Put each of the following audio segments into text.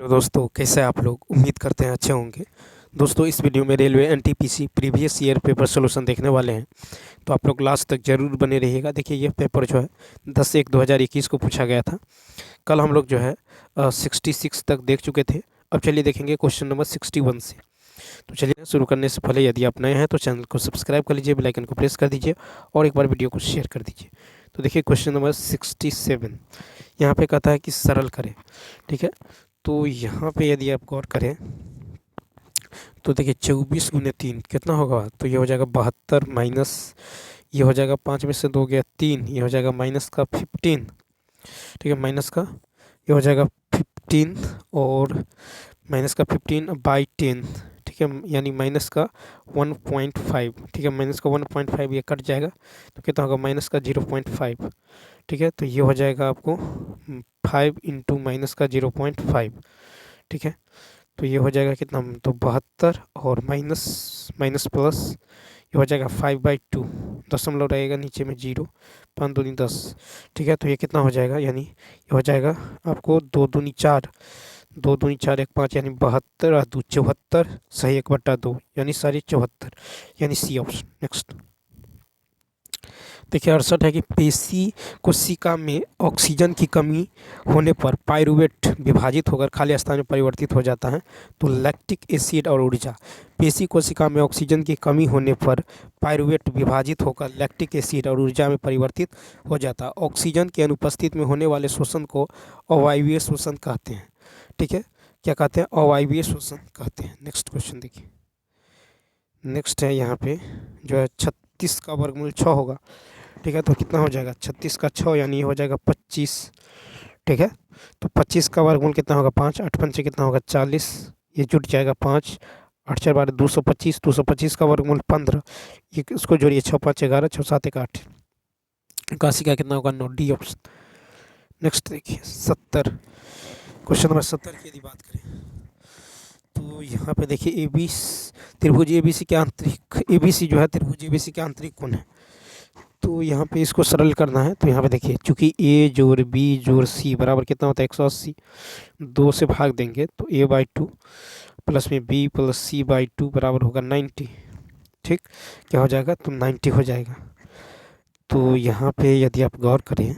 तो दोस्तों कैसे आप लोग उम्मीद करते हैं अच्छे होंगे। दोस्तों इस वीडियो में railway NTPC previous year paper solution देखने वाले हैं, तो आप लोग लास्ट तक ज़रूर बने रहिएगा। देखिए ये पेपर जो है 10/1/2021 को पूछा गया था। कल हम लोग जो है 66 तक देख चुके थे। अब चलिए देखेंगे क्वेश्चन नंबर 61 से। तो चलिए शुरू करने से पहले यदि आप नए हैं तो चैनल को सब्सक्राइब कर लीजिए, बेल आइकन को प्रेस कर दीजिए और एक बार वीडियो को शेयर कर दीजिए। तो देखिए क्वेश्चन नंबर 67 यहाँ पे कहता है कि सरल करें। ठीक है, तो यहाँ पे यदि आप गौर करें तो देखिए 24 × 3 कितना होगा, तो ये हो जाएगा 72 माइनस ये हो जाएगा 5 में से 2 गया 3, ये हो जाएगा माइनस का 15। ठीक है, माइनस का ये हो जाएगा 15 और माइनस का 15/10। ठीक है, यानी माइनस का 1.5। ठीक है, माइनस का 1.5 ये कट जाएगा तो कितना होगा, माइनस का 0.5। ठीक है, तो ये हो जाएगा आपको 5 × माइनस का 0.5। ठीक है, तो ये हो जाएगा कितना, तो 72 और माइनस माइनस प्लस ये हो जाएगा 5/2। दशमलव रहेगा नीचे में 0, 5 दूनी 10। ठीक है, तो ये कितना हो जाएगा, यानी ये हो जाएगा आपको 2 दूनी 4, 2 दूनी 4 1 5 यानी 72 और 2 74, सही 1/2 यानी सारी 74, यानी सी ऑप्शन। नेक्स्ट देखिए 68 है कि पेशी कोशिका में ऑक्सीजन की कमी होने पर पाइरूवेट विभाजित होकर खाली स्थान में परिवर्तित हो जाता है, तो लैक्टिक एसिड और ऊर्जा। पेशी कोशिका में ऑक्सीजन की कमी होने पर पाइरूवेट विभाजित होकर लैक्टिक एसिड और ऊर्जा में परिवर्तित हो जाता है। ऑक्सीजन के अनुपस्थित में होने वाले शोषण को अवायवीय शोषण कहते हैं। ठीक है, क्या कहते हैं, अवायवीय शोषण कहते हैं। नेक्स्ट क्वेश्चन देखिए, नेक्स्ट है यहाँ पे जो है 36 का वर्गमूल 6 होगा। ठीक है, तो कितना हो जाएगा, 36 का 6 यानी ये हो जाएगा 25। ठीक है, तो 25 का वर्गमूल कितना होगा, 5, 8 पंचे कितना होगा 40, ये जुट जाएगा 5, 8 4 12 225, 225 का वर्गमूल 15, ये उसको जोड़िए 6 5 11, 6 7 1 8, 81 का कितना होगा 9, डी ऑप्शन। नेक्स्ट देखिए 70, क्वेश्चन नंबर 70 की यदि बात करें तो यहाँ पे देखिए त्रिभुज एबीसी के आंतरिक एबीसी जो है त्रिभुज एबीसी के आंतरिक कोण है। तो यहाँ पे इसको सरल करना है, तो यहाँ पे देखिए चूंकि ए जोड़ बी जोड़ सी बराबर कितना होता है 180, 2 से भाग देंगे तो a/2 प्लस में b प्लस c/2 बराबर होगा 90। ठीक, क्या हो जाएगा, तो 90 हो जाएगा। तो यहाँ पे यदि आप गौर करें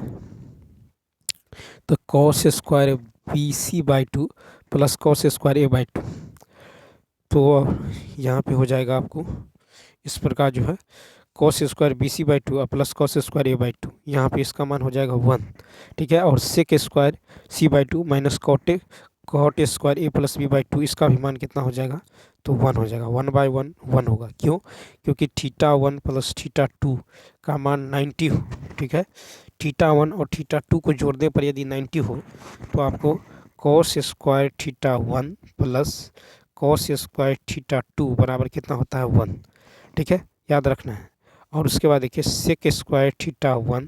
तो cos square bc/2 plus cos square a/2, तो यहाँ पे हो जाएगा आपको इस प्रकार जो है cos square bc/2 plus cos square a/2, यहाँ पे इसका मान हो जाएगा 1। ठीक है, और sec square c/2 minus cot square a plus b/2, इसका भी मान कितना हो जाएगा, तो 1 हो जाएगा। 1/1 1 होगा, क्यों, क्योंकि θ1 प्लस θ2 का मान 90 हो। ठीक है, θ1 और θ2 को जोड़ने पर यदि 90 हो तो आपको cos square θ1 plus cos square θ2 बराबर कितना होता है 1। ठीक है, याद रखना है। और उसके बाद देखिए sec square θ1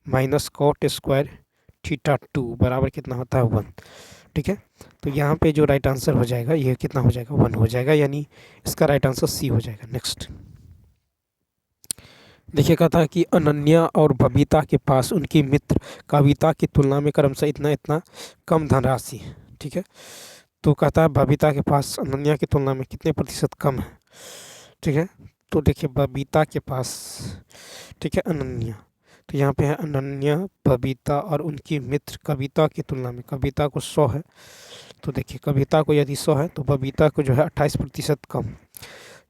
minus cot square θ2 बराबर कितना होता है 1। ठीक है, तो यहाँ पे जो राइट आंसर हो जाएगा ये कितना हो जाएगा, 1 हो जाएगा, यानी इसका राइट आंसर सी हो जाएगा। नेक्स्ट देखिए कहता है कि अनन्या और बबीता के पास उनकी मित्र कविता की तुलना में क्रमशः इतना इतना कम धनराशि है। ठीक है, तो कहता है बबीता के पास अनन्या की तुलना में कितने प्रतिशत कम है। ठीक है, तो देखिए बबीता के पास, ठीक है, अनन्या, तो यहाँ पे है अनन्या बबीता और उनकी मित्र कविता की तुलना में, कविता को 100 है, तो देखिए कविता को यदि 100 है तो बबीता को जो है 28% कम,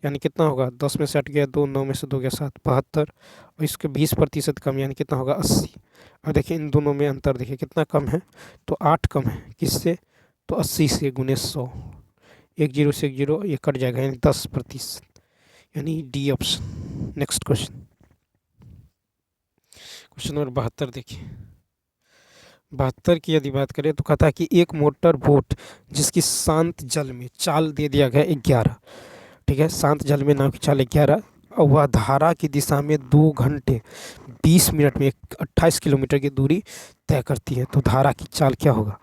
यानी कितना होगा, 10 में से 8 गया 2, 9 में से 2 गया 7, 72, और इसके 20% कम यानी कितना होगा 80। और देखिए इन दोनों में अंतर देखिए कितना कम है, तो 8 कम है, किससे, तो 80 से गुने 100, 1 0 से 1 0 ये कट जाएगा, यानी 10%, यानी D option. Next question, question number 72 देखिए 72 की यदि बात करें तो कहता है कि एक मोटर बोट जिसकी शांत जल में चाल दे दिया गया 11। ठीक है, शांत जल में नाव की चाल 11 और वह धारा की दिशा में 2 घंटे 20 मिनट में 28 किलोमीटर की दूरी तय करती है, तो धारा की चाल क्या होगा।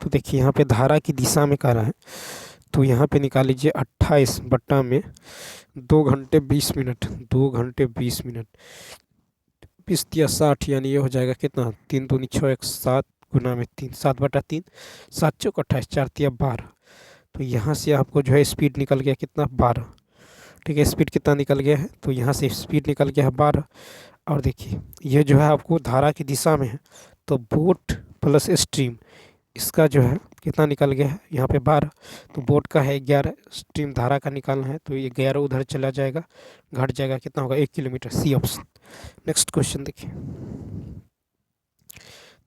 तो देखिए यहाँ पे धारा की दिशा में कह रहा है, तो यहाँ पे निकाल लीजिए 28 बट्टा में 2 घंटे 20 मिनट, 2 घंटे 20 मिनट 20 या 60, यानी ये हो जाएगा कितना, 3 दूनी 6 1 7 गुना में 3, 7/3, 7 चौक 28, 4 तिया 12। तो यहाँ से आपको जो है स्पीड निकल गया कितना, 12। ठीक है, स्पीड कितना निकल गया है, तो यहाँ से स्पीड निकल गया है 12। और देखिए ये जो है आपको धारा की दिशा में है, तो बोट प्लस स्ट्रीम, इसका जो है कितना निकल गया है यहाँ पे 12। तो बोट का है 11, स्ट्रीम धारा का निकालना है, तो ये 11 उधर चला जाएगा, घट जाएगा, कितना होगा 1 kilometre, C option. Next question देखिए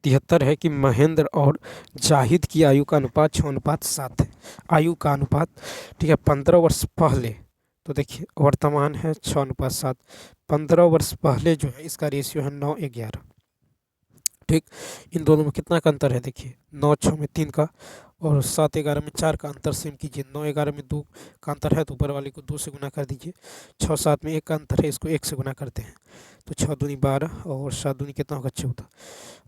73 है कि महेंद्र और जाहिद की आयु का अनुपात 6:7 है। आयु का अनुपात, ठीक है, 15 वर्ष पहले, तो देखिए वर्तमान है 6:7, 15 वर्ष पहले जो है इसका रेशियो है 9:11। ठीक, इन दोनों में कितना का अंतर है, देखिए 9-6 में 3 का, और 7-11 में 4 का अंतर सेम कीजिए। 9-11 में 2 का अंतर है, तो ऊपर वाले को 2 से गुना कर दीजिए। 6-7 में 1 का अंतर है, इसको 1 से गुना करते हैं, तो 6 दूनी 12 और 7 दूनी कितना होगा 14,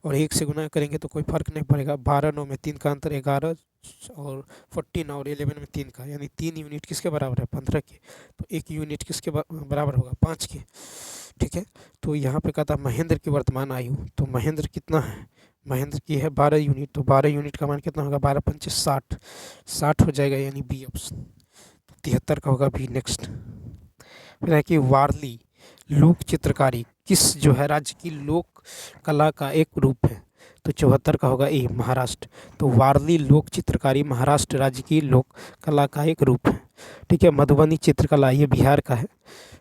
और 1 से गुना करेंगे तो कोई फर्क नहीं पड़ेगा। 12-9 में 3 का अंतर 11, और 14 और 11 में 3 का, यानी 3 यूनिट किसके बराबर है, 15 के, तो 1 यूनिट किसके बराबर होगा, 5 के। ठीक है, तो यहाँ पे कहता है महेंद्र की वर्तमान आयु, तो महेंद्र कितना है, महेंद्र की है 12 यूनिट, तो 12 यूनिट का मान कितना होगा, 12×5 60, 60 हो जाएगा, यानी बी ऑप्शन। 73 का होगा बी। नेक्स्ट फिर है कि वारली लोक चित्रकारी किस जो है राज्य की लोक कला का एक रूप है, तो 74 का होगा ए, महाराष्ट्र। तो वारली लोक चित्रकारी महाराष्ट्र राज्य की लोक कला का एक रूप है। ठीक है, मधुबनी चित्रकला ये बिहार का है।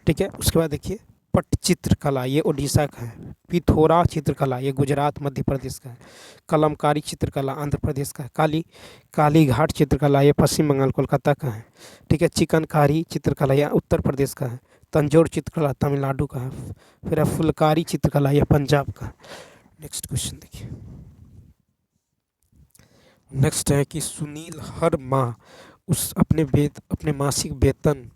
ठीक है, उसके बाद देखिए पट्टचित्र कला ये उड़ीसा का है। पिथौरा चित्रकला ये गुजरात मध्य प्रदेश का है। कलमकारी चित्रकला आंध्र प्रदेश का है। कालीघाट चित्रकला ये पश्चिम बंगाल कोलकाता का है। ठीक है, चिकनकारी चित्रकला यह उत्तर प्रदेश का है। तंजौर चित्रकला तमिलनाडु का है। फिर है फुलकारी चित्रकला यह पंजाब का है। नेक्स्ट क्वेश्चन देखिए, नेक्स्ट है कि सुनील हर माह उस अपने मासिक वेतन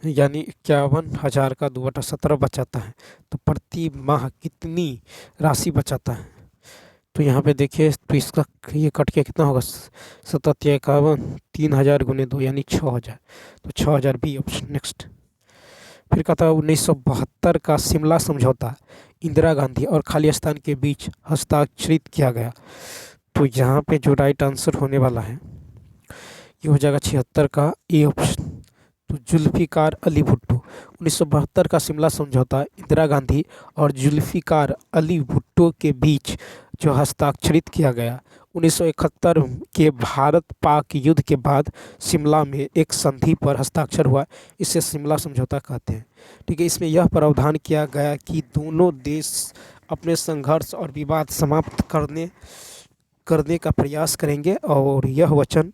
यानी 51,000 का 2/17 बचाता है, तो प्रति माह कितनी राशि बचाता है। तो यहाँ पे देखिए, तो इसका ये कट के कितना होगा, 5751, 3000 × 2 यानी 6000, तो 6000 बी ऑप्शन। नेक्स्ट फिर कहता है 1972 का शिमला समझौता इंदिरा गांधी और खालिस्तान के बीच हस्ताक्षरित किया गया, तो यहाँ पे जो राइट आंसर होने वाला है ये हो जाएगा 76 का ए ऑप्शन। तो जुल्फिकार अली भुट्टो, 1972 का शिमला समझौता इंदिरा गांधी और जुल्फिकार अली भुट्टो के बीच जो हस्ताक्षरित किया गया 1971 के भारत पाक युद्ध के बाद शिमला में एक संधि पर हस्ताक्षर हुआ, इसे शिमला समझौता कहते हैं। ठीक है, इसमें यह प्रावधान किया गया कि दोनों देश अपने संघर्ष और विवाद समाप्त करने का प्रयास करेंगे, और यह वचन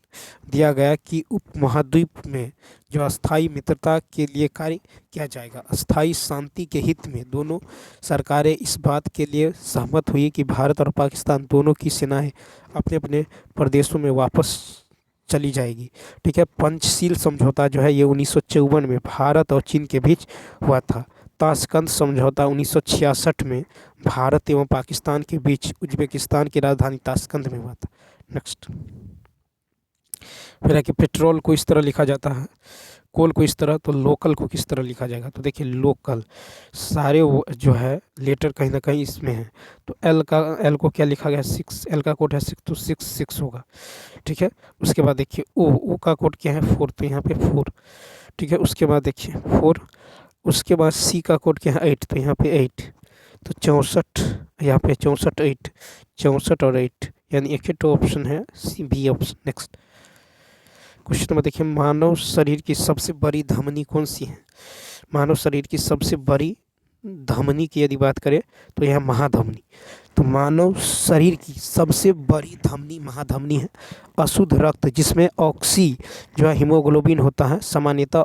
दिया गया कि उपमहाद्वीप में जो अस्थायी मित्रता के लिए कार्य किया जाएगा। अस्थायी शांति के हित में दोनों सरकारें इस बात के लिए सहमत हुई कि भारत और पाकिस्तान दोनों की सेनाएं अपने अपने प्रदेशों में वापस चली जाएगी। ठीक है, पंचशील समझौता जो है ये 1954 में भारत और चीन के बीच हुआ था। ताशकंद समझौता 1966 में भारत एवं पाकिस्तान के बीच उज्बेकिस्तान की राजधानी ताशकंद में हुआ था। नेक्स्ट फिर है कि पेट्रोल को इस तरह लिखा जाता है, कोल को इस तरह, तो लोकल को किस तरह लिखा जाएगा। तो देखिए लोकल सारे वो जो है लेटर कहीं ना कहीं इसमें है, तो एल को क्या लिखा गया 6, एल का कोड है 6, तो 6 होगा। ठीक है, उसके बाद देखिए ओ का कोड क्या है 4, तो यहाँ पे 4। ठीक है, उसके बाद देखिए 4, उसके बाद सी का कोड क्या है 8, तो यहाँ पे 8, तो 64, यहाँ पे 64 8, 64 और 8, यानी एक ही तो ऑप्शन है C B option. Next question number देखिए, मानव शरीर की सबसे बड़ी धमनी कौन सी है। मानव शरीर की सबसे बड़ी धमनी की यदि बात करें तो यह महाधमनी। तो मानव शरीर की सबसे बड़ी धमनी महाधमनी है। अशुद्ध रक्त जिसमें ऑक्सी जो है हीमोग्लोबिन होता है, सामान्यतः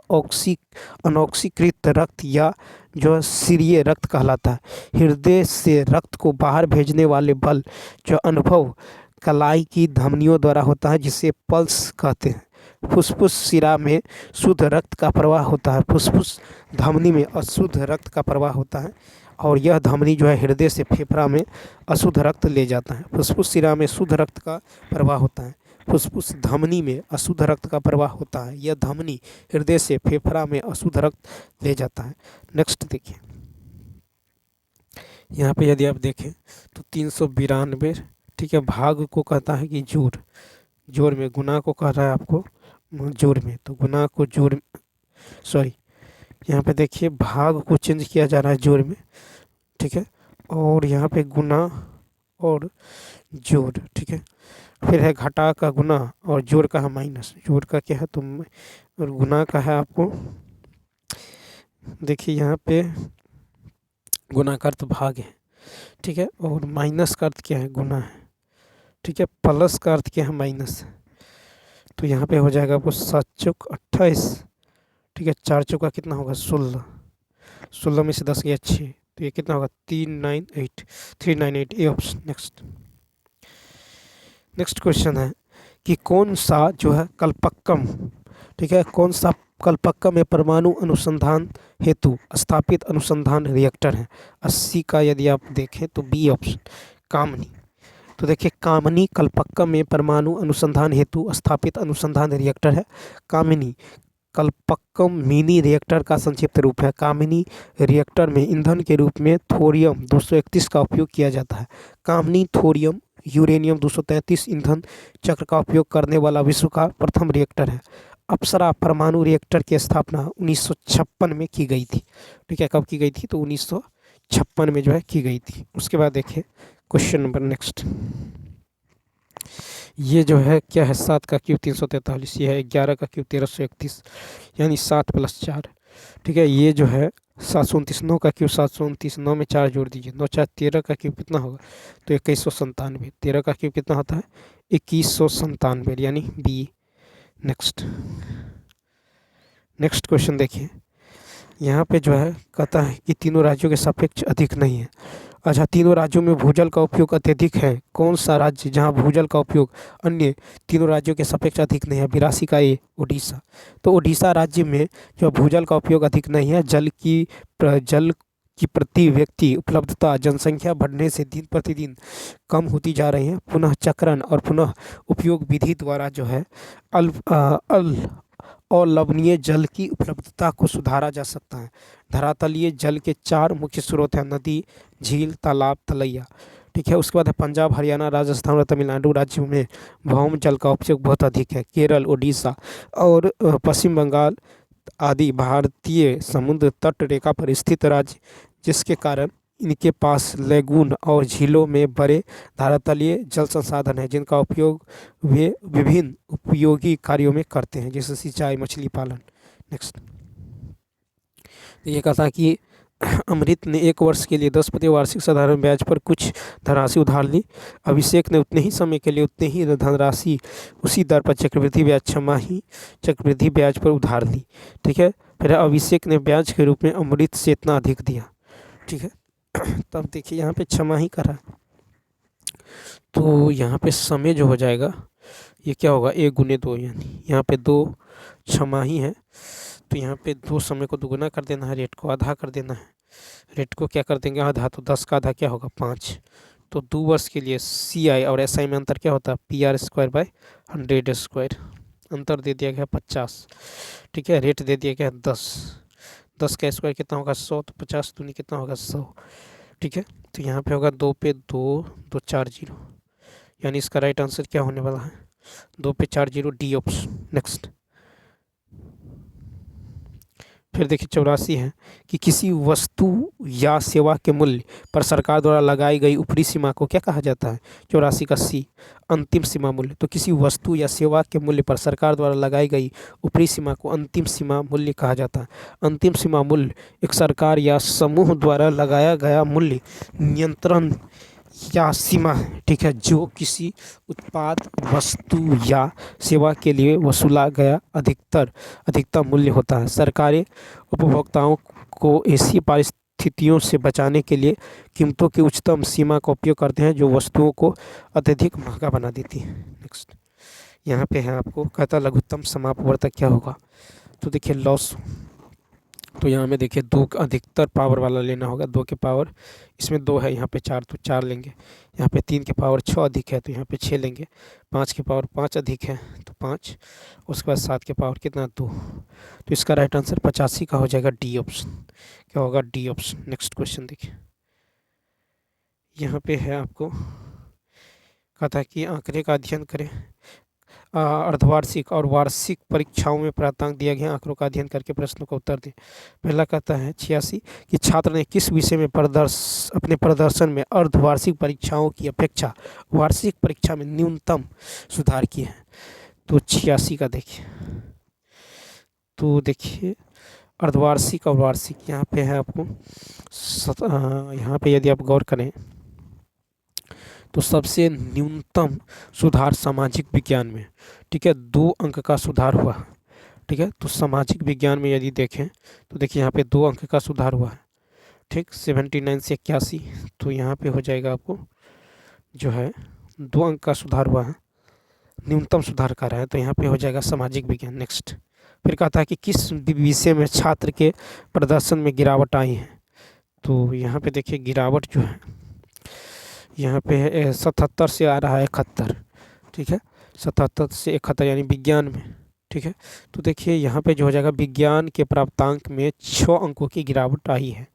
अनॉक्सीकृत रक्त या जो सीरिय रक्त कहलाता है। हृदय से रक्त को बाहर भेजने वाले बल जो अनुभव कलाई की धमनियों द्वारा होता है, जिसे पल्स कहते हैं। फुसफुस शिरा में शुद्ध रक्त का प्रवाह होता है, फुसफुस धमनी में अशुद्ध रक्त का प्रवाह होता है, और यह धमनी जो है हृदय से फेफड़ा में अशुद्ध रक्त ले जाता है। फुसफुस शिरा में शुद्ध रक्त का प्रवाह होता है, फुसफुस धमनी में अशुद्ध रक्त का प्रवाह होता है। यह धमनी हृदय से फेफड़ा में अशुद्ध रक्त ले जाता है। नेक्स्ट देखिए, यहाँ पे यदि आप देखें तो 392 ठीक है, भाग को कहता है कि जोड़, जोड़ में, गुना को कह रहा है आपको जोड़ में, तो गुना को जोड़, सॉरी यहाँ पे देखिए भाग को चेंज किया जा रहा है जोड़ में, ठीक है, और यहाँ पे गुना और जोड़, ठीक है, फिर है घटा का गुना और जोड़ का है माइनस, जोड़ का क्या है तो और गुना का है आपको, देखिए यहाँ पे गुना का अर्थ भाग है, ठीक है, और माइनस का अर्थ क्या है, गुना है, ठीक है, प्लस का अर्थ क्या है, माइनस है। तो यहाँ पे हो जाएगा आपको 7 चौक 28, ठीक है, 4 चौका कितना होगा 16, 16 में से 10 गया 6, तो ये कितना होगा 398, 398 ये ऑप्शन। नेक्स्ट नेक्स्ट क्वेश्चन है कि कौन सा जो है कल्पक्कम, ठीक है, कौन सा कल्पक्कम में परमाणु अनुसंधान हेतु स्थापित अनुसंधान रिएक्टर है। 80 का यदि आप देखें तो बी ऑप्शन कामनी। तो देखिए कामनी कल्पक्कम में परमाणु अनुसंधान हेतु स्थापित अनुसंधान रिएक्टर है कामिनी। कल्पक्कम मिनी रिएक्टर का संक्षिप्त रूप है। कामिनी रिएक्टर में ईंधन के रूप में थोरियम 231 का उपयोग किया जाता है। कामिनी थोरियम यूरेनियम 233 ईंधन चक्र का उपयोग करने वाला विश्व का प्रथम रिएक्टर है। अप्सरा परमाणु रिएक्टर की स्थापना 1956 में की गई थी, ठीक है, कब की गई थी तो 1956 में जो है की गई थी। उसके बाद देखिए क्वेश्चन नंबर नेक्स्ट, ये जो है क्या है 7 का क्यूब 343, ये है 11 का क्यूब 1331, यानी 7 + 4, ठीक है, ये जो है 729, 9 का क्यूब 729, 9 में 4 जोड़ दीजिए, 9 4 13 का क्यूब कितना होगा तो 2197, 13 का क्यूब कितना होता है 2197, यानी बी। नेक्स्ट नेक्स्ट क्वेश्चन देखिए, यहाँ पे जो है कहता है कि तीनों राज्यों के सापेक्ष अधिक नहीं है। अच्छा, तीनों राज्यों में भूजल का उपयोग अत्यधिक है, कौन सा राज्य जहाँ भूजल का उपयोग अन्य तीनों राज्यों के सापेक्ष अधिक नहीं है। 82 का ए उड़ीसा। तो उड़ीसा राज्य में जो भूजल का उपयोग अधिक नहीं है, जल की प्रति व्यक्ति उपलब्धता जनसंख्या बढ़ने से दिन प्रतिदिन कम होती जा रही है। पुनः चक्रण और पुनः उपयोग विधि द्वारा जो है अलवणीय जल की उपलब्धता को सुधारा जा सकता है। धरातलीय जल के 4 मुख्य स्रोत हैं, नदी, झील, तालाब, तलैया, ठीक है। उसके बाद है पंजाब, हरियाणा, राजस्थान और तमिलनाडु राज्यों में भौम जल का उपयोग बहुत अधिक है। केरल, उड़ीसा और पश्चिम बंगाल आदि भारतीय समुद्र तट रेखा पर स्थित राज्य, जिसके कारण इनके पास लेगून और झीलों में बड़े धरातलीय जल संसाधन हैं, जिनका उपयोग वे विभिन्न उपयोगी कार्यों में करते हैं, जैसे सिंचाई, मछली पालन। नेक्स्ट, तो ये कहा कि अमृत ने 1 वर्ष के लिए 10% वार्षिक साधारण ब्याज पर कुछ धनराशि उधार ली। अभिषेक ने उतने ही समय के लिए उतने ही धनराशि उसी दर पर चक्रवृद्धि ब्याज छमाही चक्रवृद्धि ब्याज पर उधार ली, ठीक है। फिर अभिषेक ने ब्याज के रूप में अमृत से इतना अधिक दिया, ठीक है। तब देखिए यहाँ पे छमाही करा, तो यहाँ पे समय जो हो जाएगा ये क्या होगा 1 × 2, यानी यहाँ पे 2 छमाही है, तो यहाँ पे 2 समय को दुगुना कर देना है, रेट को आधा कर देना है। रेट को क्या कर देंगे आधा, तो 10 का आधा क्या होगा 5। तो 2 वर्ष के लिए CI और SI में अंतर क्या होता है PR²/100², अंतर दे दिया गया 50, ठीक है। रेट दे दिया गया 10, 10 का स्क्वायर कितना होगा 100, तो 50 दूनी कितना होगा 100, ठीक है। तो यहाँ पे होगा 2 पे 2 2 4 0, यानी इसका राइट आंसर क्या होने वाला है 2 पे 4 0, डी ऑप्शन। नेक्स्ट, फिर देखिए 84 है कि किसी वस्तु या सेवा के मूल्य पर सरकार द्वारा लगाई गई ऊपरी सीमा को क्या कहा जाता है। 84 का C अंतिम सीमा मूल्य। तो किसी वस्तु या सेवा के मूल्य पर सरकार द्वारा लगाई गई ऊपरी सीमा को अंतिम सीमा मूल्य कहा जाता है। अंतिम सीमा मूल्य एक सरकार या समूह द्वारा लगाया गया मूल्य नियंत्रण या सीमा है, ठीक है, जो किसी उत्पाद, वस्तु या सेवा के लिए वसूला गया अधिकतम मूल्य होता है। सरकारें उपभोक्ताओं को ऐसी परिस्थितियों से बचाने के लिए कीमतों की उच्चतम सीमा का उपयोग करते हैं जो वस्तुओं को अत्यधिक महंगा बना देती है। नेक्स्ट, यहाँ पे है आपको कहता लघुत्तम समापवर्तक क्या होगा। तो देखिए लॉस, तो यहाँ में देखिए 2 अधिकतर पावर वाला लेना होगा, 2 के पावर, इसमें 2 है, यहाँ पे 4 तो 4 लेंगे। यहाँ पे 3 के पावर 6 अधिक है तो यहाँ पे 6 लेंगे। 5 के पावर 5 अधिक है तो 5। उसके बाद 7 के पावर कितना 2, तो इसका राइट आंसर 85 का हो जाएगा, डी ऑप्शन। क्या होगा डी ऑप्शन। नेक्स्ट क्वेश्चन देखिए, यहाँ पे है आपको कहता है कि आंकड़े का अध्ययन करें। अर्धवार्षिक और वार्षिक परीक्षाओं में प्राप्तांक दिया गया आंकड़ों का अध्ययन करके प्रश्नों का उत्तर दें। पहला कहता है 86 कि छात्र ने किस विषय में अपने प्रदर्शन में अर्धवार्षिक परीक्षाओं की अपेक्षा वार्षिक परीक्षा में न्यूनतम सुधार किए हैं। तो 86 का देखिए, तो देखिए अर्धवार्षिक और वार्षिक यहाँ पे है आपको यहाँ पे यदि आप गौर करें तो सबसे न्यूनतम सुधार सामाजिक विज्ञान में, ठीक है, 2 अंक का सुधार हुआ, ठीक है। तो सामाजिक विज्ञान में यदि देखें तो देखिए यहाँ पे 2 अंक का सुधार हुआ है, ठीक, 79 से 81। तो यहाँ पे हो जाएगा आपको जो है 2 अंक का सुधार हुआ है, न्यूनतम सुधार कर रहा है, तो यहाँ पे हो जाएगा सामाजिक विज्ञान। नेक्स्ट फिर कहता है कि किस विषय में छात्र के प्रदर्शन में गिरावट आई है। तो यहाँ पे देखिए गिरावट जो है यहाँ पे है 77 से आ रहा है 71, ठीक है, 77 से 71 यानी विज्ञान में, ठीक है। तो देखिए यहाँ पे जो हो जाएगा विज्ञान के प्राप्तांक में 6 अंकों की गिरावट आई है,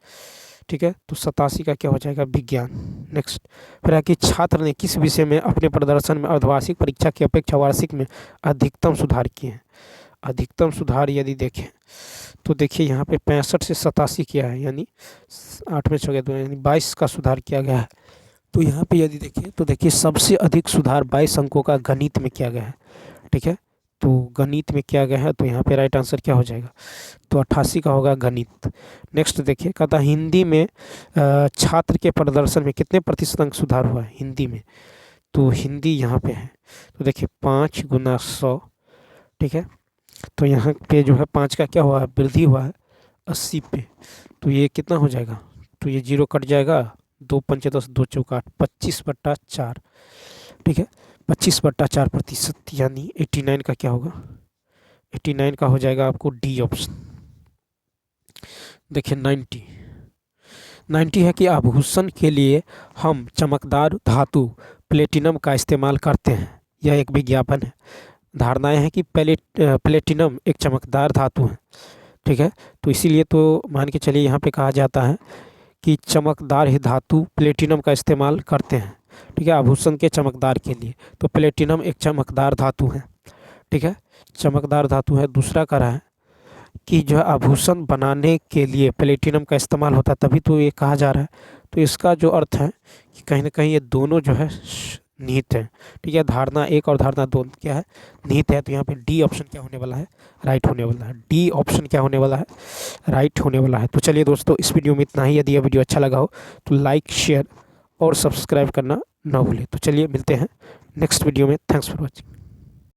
ठीक है। तो 87 का क्या हो जाएगा विज्ञान। नेक्स्ट फिर है कि छात्र ने किस विषय में अपने प्रदर्शन में अर्धवार्षिक परीक्षा की अपेक्षा वार्षिक में अधिकतम सुधार किए हैं। अधिकतम सुधार यदि देखें तो देखिए यहाँ पे 65 से 87 किया है, यानी 8 में 6 गया, यानी 22 का सुधार किया गया है। तो यहाँ पे यदि देखें तो देखिए सबसे अधिक सुधार 22 अंकों का गणित में किया गया है, ठीक है। तो गणित में किया गया है, तो यहाँ पे राइट आंसर क्या हो जाएगा, तो 88 का होगा गणित। नेक्स्ट देखिए कहता है हिंदी में छात्र के प्रदर्शन में कितने प्रतिशत अंक सुधार हुआ है हिंदी में। तो हिंदी यहाँ पे है, तो देखिए 5 × 100, ठीक है। तो यहाँ पे जो है 5 का क्या हुआ है वृद्धि हुआ है 80 पे। तो ये कितना हो जाएगा, तो ये 0 कट जाएगा, 2 × 5 = 10, 2 × 4 = 25/4, ठीक है, 25/4%, यानी 89 का क्या होगा, 89 का हो जाएगा आपको डी ऑप्शन। देखिए 90 है कि आभूषण के लिए हम चमकदार धातु प्लेटिनम का इस्तेमाल करते हैं, यह एक विज्ञापन है। धारणाएं हैं कि प्लेटिनम एक चमकदार धातु है, ठीक है। तो इसीलिए तो मान के चलिए यहाँ पे कहा जाता है कि चमकदार ही धातु प्लेटिनम का इस्तेमाल करते हैं, ठीक है, आभूषण के चमकदार के लिए। तो प्लेटिनम एक चमकदार धातु है, ठीक है, चमकदार धातु है। दूसरा कह रहा है कि जो है आभूषण बनाने के लिए प्लेटिनम का इस्तेमाल होता है, तभी तो ये कहा जा रहा है। तो इसका जो अर्थ है कि कहीं ना कहीं ये दोनों जो है निहित है, ठीक है। धारणा 1 और धारणा 2 क्या है निहित है। तो यहाँ पे डी ऑप्शन क्या होने वाला है, राइट होने वाला है। डी ऑप्शन क्या होने वाला है, राइट होने वाला है। तो चलिए दोस्तों इस वीडियो में इतना ही। यदि यह वीडियो अच्छा लगा हो तो लाइक शेयर और सब्सक्राइब करना ना भूलें। तो चलिए मिलते हैं नेक्स्ट वीडियो में। Thanks for watching.